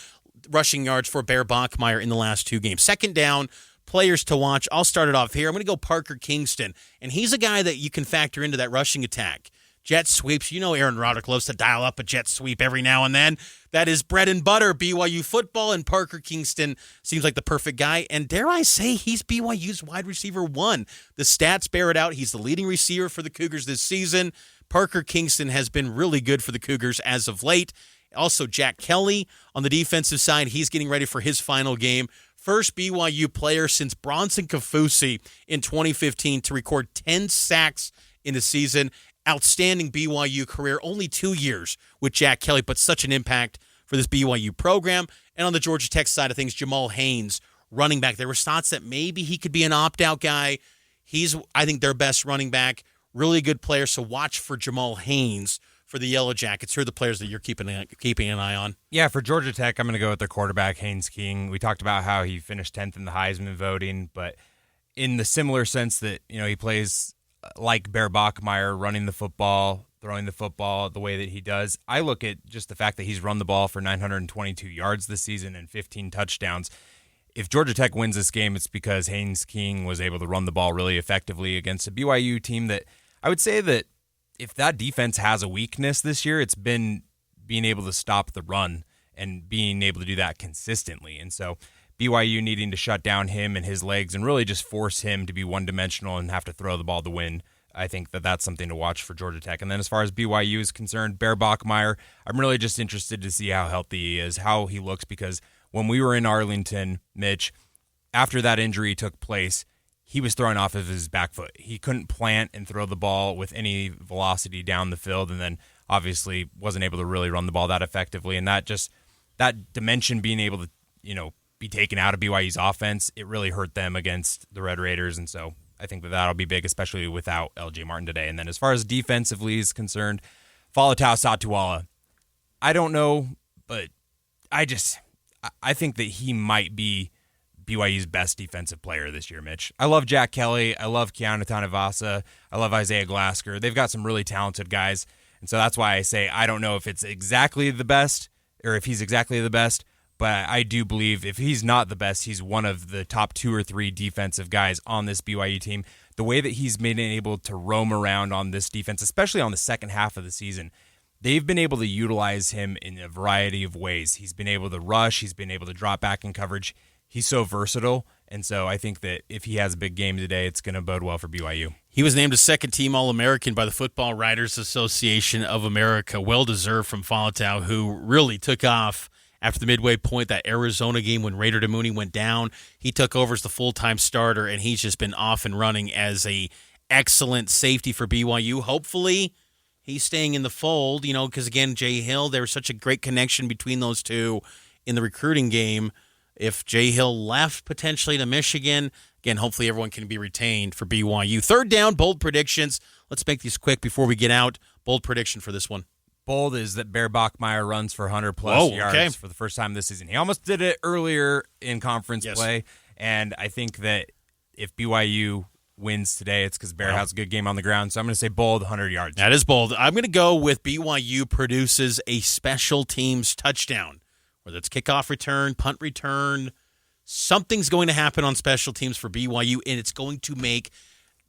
rushing yards for Bear Bachmeier in the last 2 games. Second down, players to watch. I'll start it off here. I'm going to go Parker Kingston, and he's a guy that you can factor into that rushing attack. Jet sweeps. Aaron Roderick loves to dial up a jet sweep every now and then. That is bread and butter, BYU football, and Parker Kingston seems like the perfect guy. And dare I say, he's BYU's wide receiver 1. The stats bear it out. He's the leading receiver for the Cougars this season. Parker Kingston has been really good for the Cougars as of late. Also, Jack Kelly on the defensive side. He's getting ready for his final game. First BYU player since Bronson Kafusi in 2015 to record 10 sacks in a season. Outstanding BYU career, only 2 years with Jack Kelly, but such an impact for this BYU program. And on the Georgia Tech side of things, Jamal Haynes, running back. There were thoughts that maybe he could be an opt-out guy. He's, I think, their best running back. Really good player, so watch for Jamal Haynes for the Yellow Jackets? Who are the players that you're keeping an eye on? Yeah, for Georgia Tech, I'm going to go with their quarterback, Haynes King. We talked about how he finished 10th in the Heisman voting, but in the similar sense that, he plays like Bear Bachmeier, running the football, throwing the football the way that he does. I look at just the fact that he's run the ball for 922 yards this season and 15 touchdowns. If Georgia Tech wins this game, it's because Haynes King was able to run the ball really effectively against a BYU team that I would say that if that defense has a weakness this year, it's been being able to stop the run and being able to do that consistently. And so BYU needing to shut down him and his legs and really just force him to be one-dimensional and have to throw the ball to win. I think that that's something to watch for Georgia Tech. And then as far as BYU is concerned, Bear Bachmeier, I'm really just interested to see how healthy he is, how he looks, because when we were in Arlington, Mitch, after that injury took place, he was throwing off of his back foot. He couldn't plant and throw the ball with any velocity down the field, and then obviously wasn't able to really run the ball that effectively. And that dimension being able to, be taken out of BYU's offense, it really hurt them against the Red Raiders. And so I think that that'll be big, especially without LJ Martin today. And then as far as defensively is concerned, Falatau Satuala, I don't know, but I think that he might be BYU's best defensive player this year, Mitch. I love Jack Kelly. I love Keanu Tanavasa. I love Isaiah Glasker. They've got some really talented guys. And so that's why I say I don't know if it's exactly the best or if he's exactly the best, but I do believe if he's not the best, he's one of the top 2 or 3 defensive guys on this BYU team. The way that he's been able to roam around on this defense, especially on the second half of the season, they've been able to utilize him in a variety of ways. He's been able to rush. He's been able to drop back in coverage. He's so versatile, and so I think that if he has a big game today, it's going to bode well for BYU. He was named a second-team All-American by the Football Writers Association of America. Well-deserved from Falatau, who really took off after the midway point, that Arizona game when Raider Damuni went down. He took over as the full-time starter, and he's just been off and running as a excellent safety for BYU. Hopefully, he's staying in the fold, because, again, Jay Hill, there was such a great connection between those two in the recruiting game. If Jay Hill left potentially to Michigan, again, hopefully everyone can be retained for BYU. Third down, bold predictions. Let's make these quick before we get out. Bold prediction for this one. Bold is that Bear Bachmeier runs for 100-plus yards for the first time this season. He almost did it earlier in conference play, and I think that if BYU wins today, it's because Bear has a good game on the ground. So I'm going to say bold, 100 yards. That is bold. I'm going to go with BYU produces a special teams touchdown, whether it's kickoff return, punt return. Something's going to happen on special teams for BYU, and it's going to make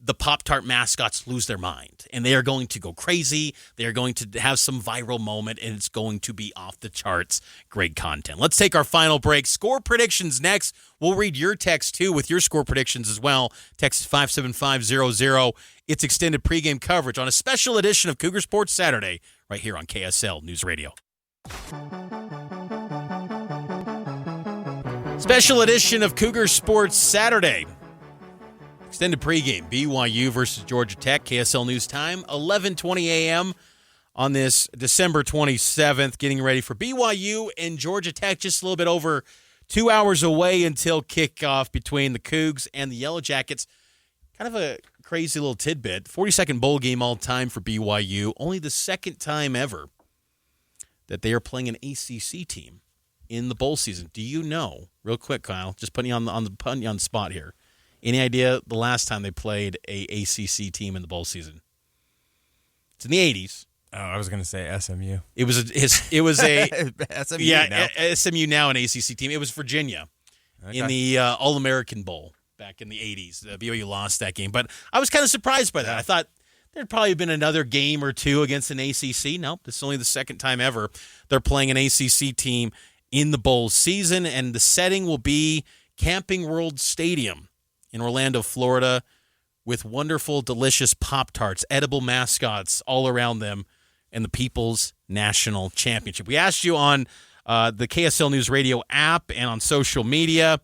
the Pop-Tart mascots lose their mind, and they are going to go crazy. They are going to have some viral moment, and it's going to be off the charts. Great content. Let's take our final break. Score predictions next. We'll read your text, too, with your score predictions as well. Text 57500. It's extended pregame coverage on a special edition of Cougar Sports Saturday right here on KSL News Radio. Special edition of Cougar Sports Saturday. Extended pregame, BYU versus Georgia Tech, KSL News Time, 11:20 a.m. on this December 27th, getting ready for BYU and Georgia Tech, just a little bit over 2 hours away until kickoff between the Cougs and the Yellow Jackets. Kind of a crazy little tidbit, 42nd bowl game all time for BYU, only the second time ever that they are playing an ACC team in the bowl season. Do you know, real quick, Kyle, just putting you on the spot here, any idea the last time they played a ACC team in the bowl season? It's in the 80s. Oh, I was going to say SMU. It was a SMU SMU now an ACC team. It was Virginia in the All-American Bowl back in the 80s. BYU lost that game, but I was kind of surprised by that. I thought there'd probably been another game or two against an ACC. Nope, this is only the second time ever they're playing an ACC team in the bowl season, and the setting will be Camping World Stadium in Orlando, Florida, with wonderful, delicious Pop-Tarts, edible mascots all around them, and the People's National Championship. We asked you on the KSL News Radio app and on social media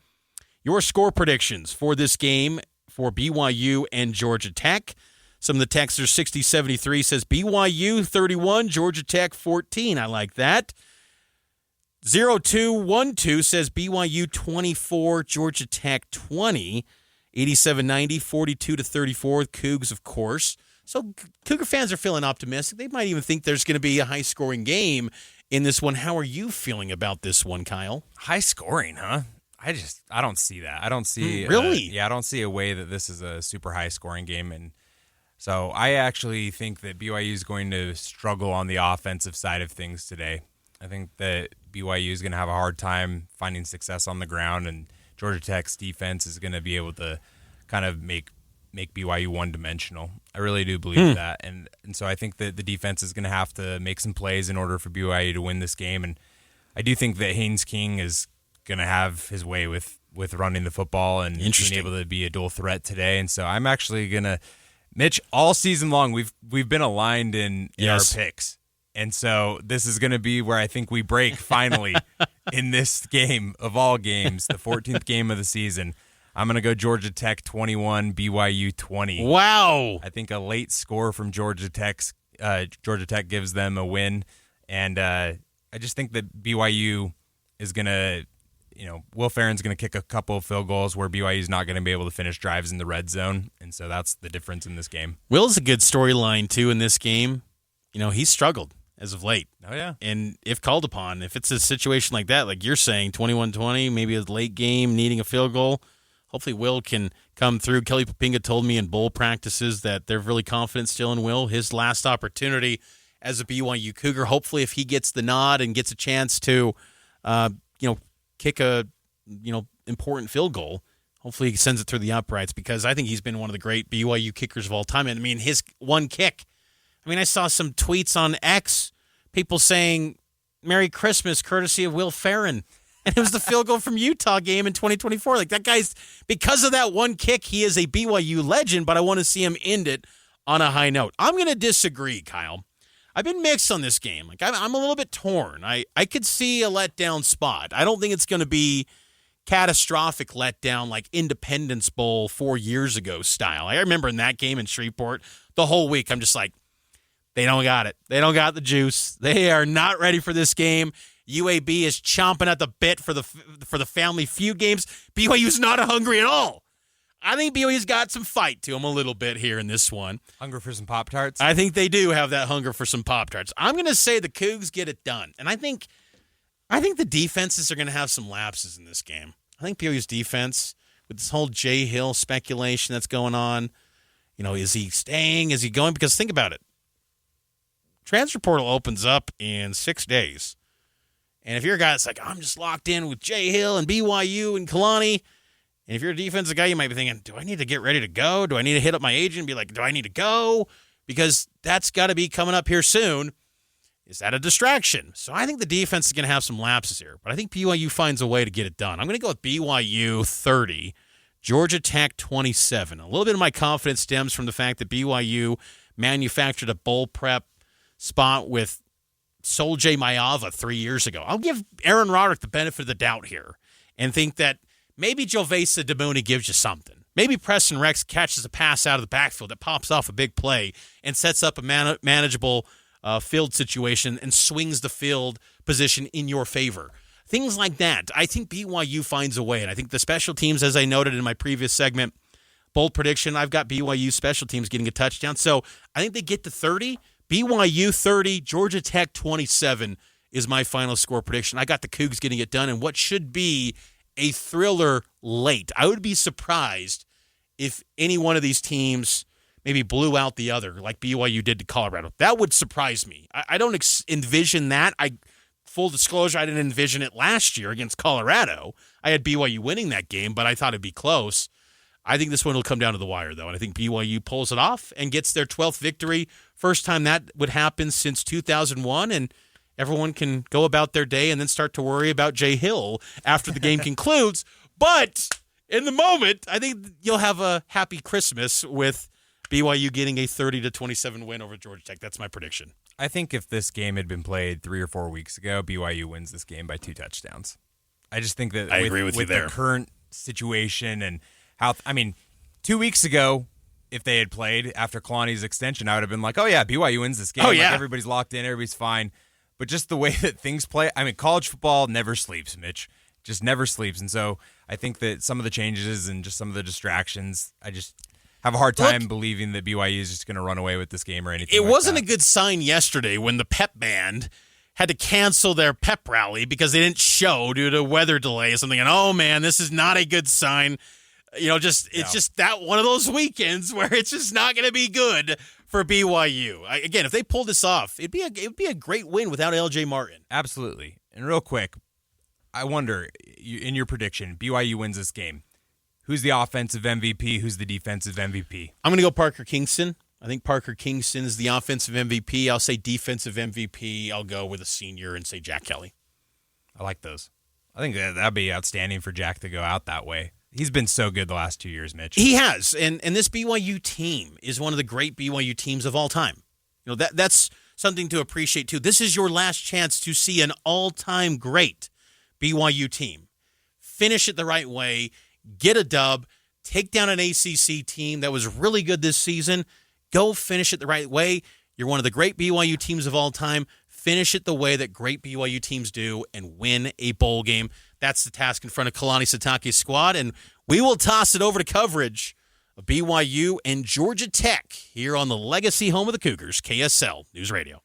your score predictions for this game for BYU and Georgia Tech. Some of the texters, 6073 says BYU 31, Georgia Tech 14. I like that. 0212 says BYU 24, Georgia Tech 20. 8790, 42-34, Cougs, of course. So Cougar fans are feeling optimistic. They might even think there's going to be a high-scoring game in this one. How are you feeling about this one, Kyle? High scoring, huh? I don't see that. I don't see really. I don't see a way that this is a super high scoring game, and so I actually think that BYU is going to struggle on the offensive side of things today. I think that BYU is going to have a hard time finding success on the ground, and Georgia Tech's defense is going to be able to kind of make BYU one-dimensional. I really do believe that, and so I think that the defense is going to have to make some plays in order for BYU to win this game, and I do think that Haynes King is going to have his way with running the football and being able to be a dual threat today. And so I'm actually going to, Mitch, all season long we've been aligned in our picks. And so this is going to be where I think we break finally in this game of all games, the 14th game of the season. I'm going to go Georgia Tech 21, BYU 20. Wow. I think a late score from Georgia Tech gives them a win. And I just think that BYU is going to, Will Farron's going to kick a couple of field goals where BYU is not going to be able to finish drives in the red zone, and so that's the difference in this game. Will's a good storyline, too, in this game. He's struggled as of late. Oh, yeah. And if called upon, if it's a situation like that, like you're saying, 21-20, maybe a late game, needing a field goal, hopefully Will can come through. Kelly Papinga told me in bowl practices that they're really confident still in Will. His last opportunity as a BYU Cougar, hopefully if he gets the nod and gets a chance to, kick a important field goal, hopefully he sends it through the uprights, because I think he's been one of the great BYU kickers of all time. And I mean, his one kick, I saw some tweets on X, people saying Merry Christmas courtesy of Will Farron, and it was the field goal from Utah game in 2024. Like, that guy's, because of that one kick, he is a BYU legend, but I want to see him end it on a high note. I'm going to disagree, Kyle. I've been mixed on this game. Like, I'm a little bit torn. I could see a letdown spot. I don't think it's going to be catastrophic letdown like Independence Bowl 4 years ago style. I remember in that game in Shreveport, the whole week I'm just like, they don't got it. They don't got the juice. They are not ready for this game. UAB is chomping at the bit for the Family Feud games. BYU's not hungry at all. I think BYU's got some fight to them a little bit here in this one. Hunger for some Pop-Tarts? I think they do have that hunger for some Pop-Tarts. I'm going to say the Cougs get it done. And I think the defenses are going to have some lapses in this game. I think BYU's defense, with this whole Jay Hill speculation that's going on, is he staying? Is he going? Because think about it. Transfer portal opens up in 6 days. And if you're a guy that's like, I'm just locked in with Jay Hill and BYU and Kalani, and if you're a defensive guy, you might be thinking, do I need to get ready to go? Do I need to hit up my agent and be like, do I need to go? Because that's got to be coming up here soon. Is that a distraction? So I think the defense is going to have some lapses here. But I think BYU finds a way to get it done. I'm going to go with BYU 30, Georgia Tech 27. A little bit of my confidence stems from the fact that BYU manufactured a bowl prep spot with Sol J. Mayava 3 years ago. I'll give Aaron Roderick the benefit of the doubt here and think that maybe Jovesa Damuni gives you something. Maybe Preston Rex catches a pass out of the backfield that pops off a big play and sets up a manageable field situation and swings the field position in your favor. Things like that. I think BYU finds a way, and I think the special teams, as I noted in my previous segment, bold prediction, I've got BYU special teams getting a touchdown. So I think they get to 30. BYU 30, Georgia Tech 27 is my final score prediction. I got the Cougs getting it done, and what should be a thriller late. I would be surprised if any one of these teams maybe blew out the other like BYU did to Colorado. That would surprise me. I don't envision that. Full disclosure, I didn't envision it last year against Colorado. I had BYU winning that game, but I thought it'd be close. I think this one will come down to the wire, though, and I think BYU pulls it off and gets their 12th victory. First time that would happen since 2001, and everyone can go about their day and then start to worry about Jay Hill after the game concludes. But in the moment, I think you'll have a happy Christmas with BYU getting a 30-27 win over Georgia Tech. That's my prediction. I think if this game had been played 3 or 4 weeks ago, BYU wins this game by 2 touchdowns. I just think that I agree with you there. The current situation and how 2 weeks ago, if they had played after Kalani's extension, I would have been like, oh yeah, BYU wins this game. Oh, yeah. Like, everybody's locked in, everybody's fine. But just the way that things play, college football never sleeps, Mitch. Just never sleeps. And so I think that some of the changes and just some of the distractions, I just have a hard time believing that BYU is just going to run away with this game or anything. It wasn't a good sign yesterday when the pep band had to cancel their pep rally because they didn't show due to weather delays. I'm thinking, oh man, this is not a good sign. It's just that one of those weekends where it's just not going to be good for BYU. Again, if they pull this off, it'd be a great win without LJ Martin. Absolutely. And real quick, I wonder, in your prediction, BYU wins this game. Who's the offensive MVP? Who's the defensive MVP? I'm going to go Parker Kingston. I think Parker Kingston is the offensive MVP. I'll say defensive MVP. I'll go with a senior and say Jack Kelly. I like those. I think that'd be outstanding for Jack to go out that way. He's been so good the last 2 years, Mitch. He has, and this BYU team is one of the great BYU teams of all time. That's something to appreciate too. This is your last chance to see an all-time great BYU team. Finish it the right way, get a dub, take down an ACC team that was really good this season. Go finish it the right way. You're one of the great BYU teams of all time. Finish it the way that great BYU teams do and win a bowl game. That's the task in front of Kalani Sitake's squad, and we will toss it over to coverage of BYU and Georgia Tech here on the legacy home of the Cougars, KSL News Radio.